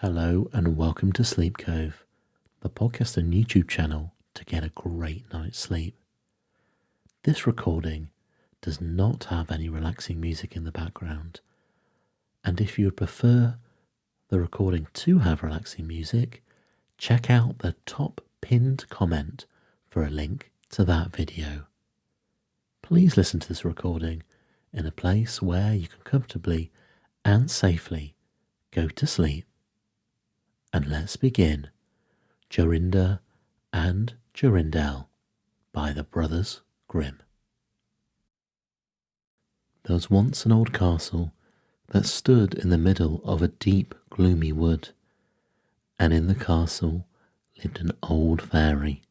Hello and welcome to Sleep Cove, the podcast and YouTube channel to get a great night's sleep. This recording does not have any relaxing music in the background, and if you would prefer the recording to have relaxing music, check out the top pinned comment for a link to that video. Please listen to this recording in a place where you can comfortably and safely go to sleep. And let's begin Jorinda and Jorindel by the Brothers Grimm. There was once an old castle that stood in the middle of a deep, gloomy wood, and in the castle lived an old fairy.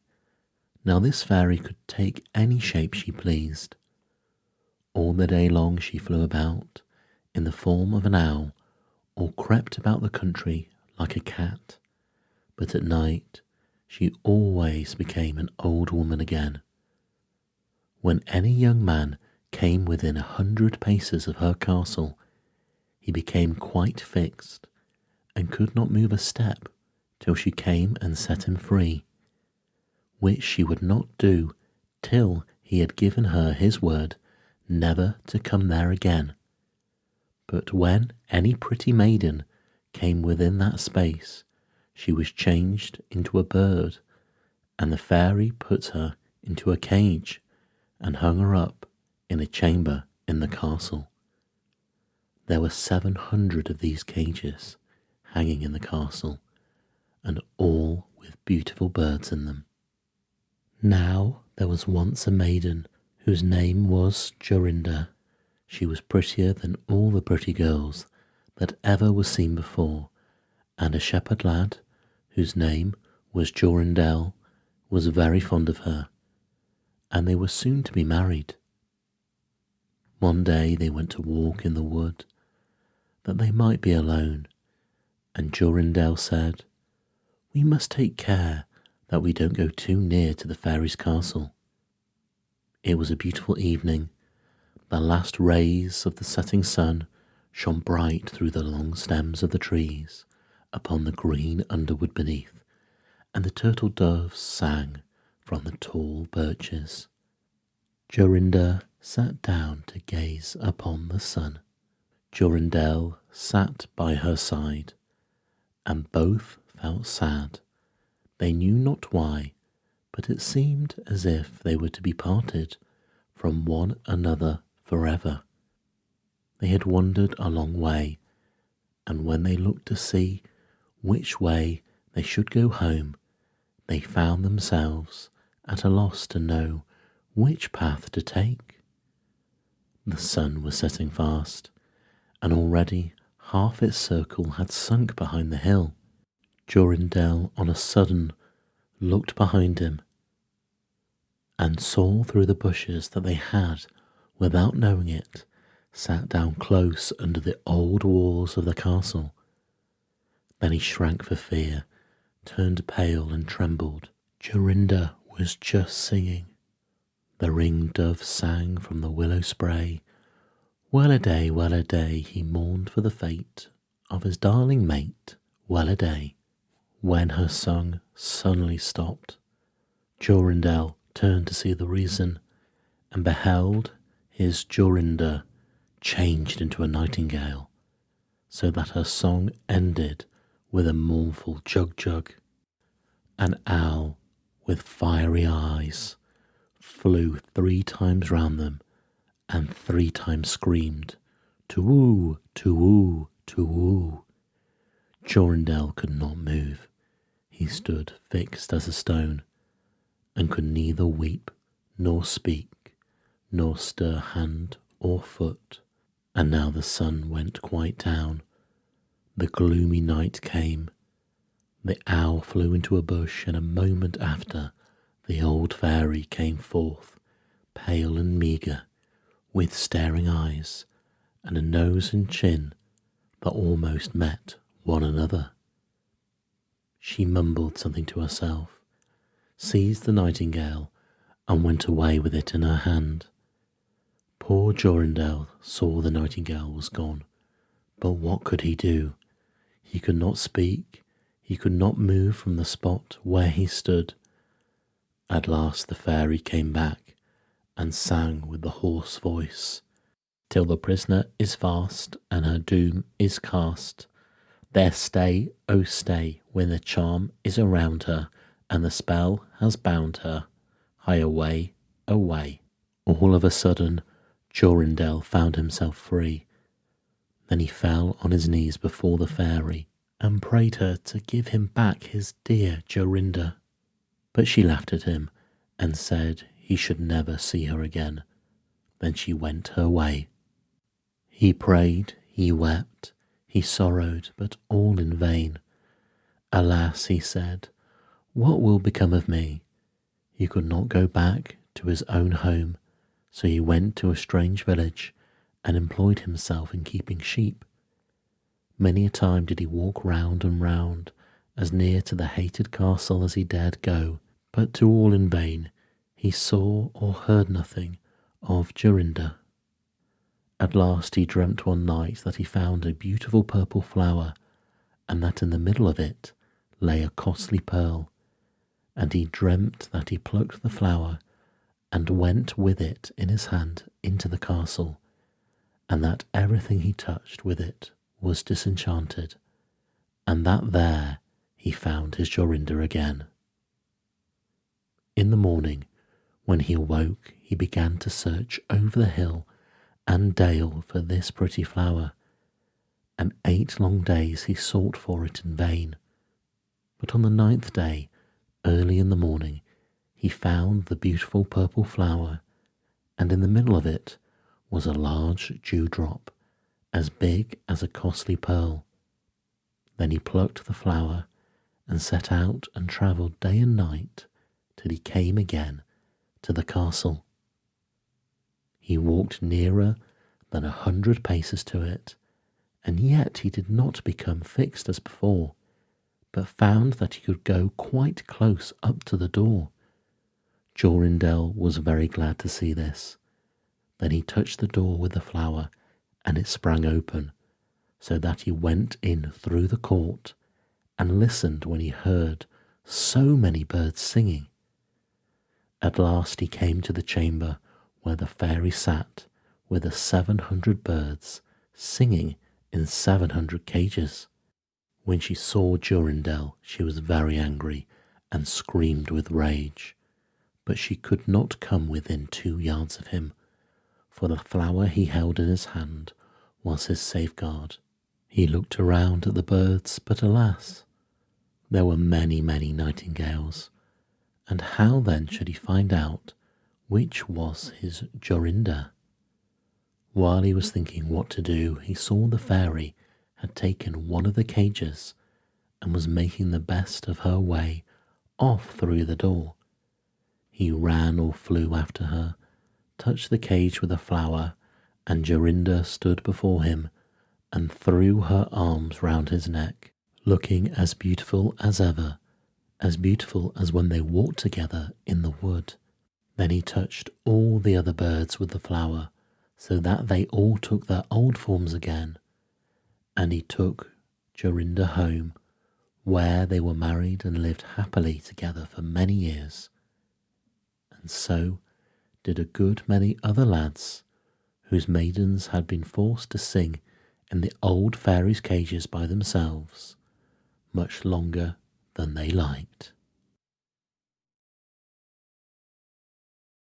Now this fairy could take any shape she pleased. All the day long she flew about in the form of an owl, or crept about the country like a cat, but at night she always became an old woman again. When any young man came within 100 paces of her castle, he became quite fixed and could not move a step till she came and set him free, which she would not do till he had given her his word never to come there again. But when any pretty maiden came within that space, she was changed into a bird, and the fairy put her into a cage and hung her up in a chamber in the castle. There were 700 of these cages hanging in the castle, and all with beautiful birds in them. Now there was once a maiden whose name was Jorinda. She was prettier than all the pretty girls that ever was seen before, and a shepherd lad, whose name was Jorindel, was very fond of her, and they were soon to be married. One day they went to walk in the wood, that they might be alone, and Jorindel said, "We must take care that we don't go too near to the fairy's castle." It was a beautiful evening. The last rays of the setting sun shone bright through the long stems of the trees upon the green underwood beneath, and the turtle doves sang from the tall birches. Jorinda sat down to gaze upon the sun. Jorindel sat by her side, and both felt sad. They knew not why, but it seemed as if they were to be parted from one another forever. They had wandered a long way, and when they looked to see which way they should go home, they found themselves at a loss to know which path to take. The sun was setting fast, and already half its circle had sunk behind the hill. Jorindel on a sudden looked behind him and saw through the bushes that they had, without knowing it, sat down close under the old walls of the castle. Then he shrank for fear, turned pale and trembled. Jorinda was just singing. The ring-dove sang from the willow spray. Well a day, he mourned for the fate of his darling mate. Well a day. When her song suddenly stopped, Jorindel turned to see the reason, and beheld his Jorinda changed into a nightingale, so that her song ended with a mournful jug-jug. An owl with fiery eyes flew 3 times round them, and 3 times screamed, "To-woo, to-woo, to-woo." Jorindel could not move. He stood fixed as a stone, and could neither weep nor speak, nor stir hand or foot. And now the sun went quite down. The gloomy night came. The owl flew into a bush, and a moment after the old fairy came forth, pale and meagre, with staring eyes, and a nose and chin that almost met one another. She mumbled something to herself, seized the nightingale, and went away with it in her hand. Poor Jorindel saw the nightingale was gone, but what could he do? He could not speak, he could not move from the spot where he stood. At last the fairy came back and sang with the hoarse voice, "Till the prisoner is fast and her doom is cast, there stay, oh stay, when the charm is around her and the spell has bound her. Hie away, away." All of a sudden, Jorindel found himself free. Then he fell on his knees before the fairy and prayed her to give him back his dear Jorinda. But she laughed at him and said he should never see her again. Then she went her way. He prayed, he wept, he sorrowed, but all in vain. "Alas," he said, "what will become of me?" He could not go back to his own home, so he went to a strange village and employed himself in keeping sheep. Many a time did he walk round and round, as near to the hated castle as he dared go, but to all in vain. He saw or heard nothing of Jorinda. At last he dreamt one night that he found a beautiful purple flower, and that in the middle of it lay a costly pearl. And he dreamt that he plucked the flower and went with it in his hand into the castle, and that everything he touched with it was disenchanted, and that there he found his Jorinda again. In the morning, when he awoke, he began to search over the hill and dale for this pretty flower, and 8 long days he sought for it in vain. But on the 9th day, early in the morning, he found the beautiful purple flower, and in the middle of it was a large dewdrop, as big as a costly pearl. Then he plucked the flower and set out and travelled day and night till he came again to the castle. He walked nearer than 100 paces to it, and yet he did not become fixed as before, but found that he could go quite close up to the door. Jorindel was very glad to see this. Then he touched the door with the flower, and it sprang open, so that he went in through the court and listened when he heard so many birds singing. At last he came to the chamber where the fairy sat with the 700 birds singing in 700 cages. When she saw Jorindel, she was very angry and screamed with rage, but she could not come within 2 yards of him, for the flower he held in his hand was his safeguard. He looked around at the birds, but alas, there were many, many nightingales, and how then should he find out which was his Jorinda? While he was thinking what to do, he saw the fairy had taken one of the cages and was making the best of her way off through the door. He ran or flew after her, touched the cage with a flower, and Jorinda stood before him and threw her arms round his neck, looking as beautiful as ever, as beautiful as when they walked together in the wood. Then he touched all the other birds with the flower, so that they all took their old forms again, and he took Jorinda home, where they were married and lived happily together for many years. And so did a good many other lads, whose maidens had been forced to sing in the old fairies' cages by themselves, much longer than they liked.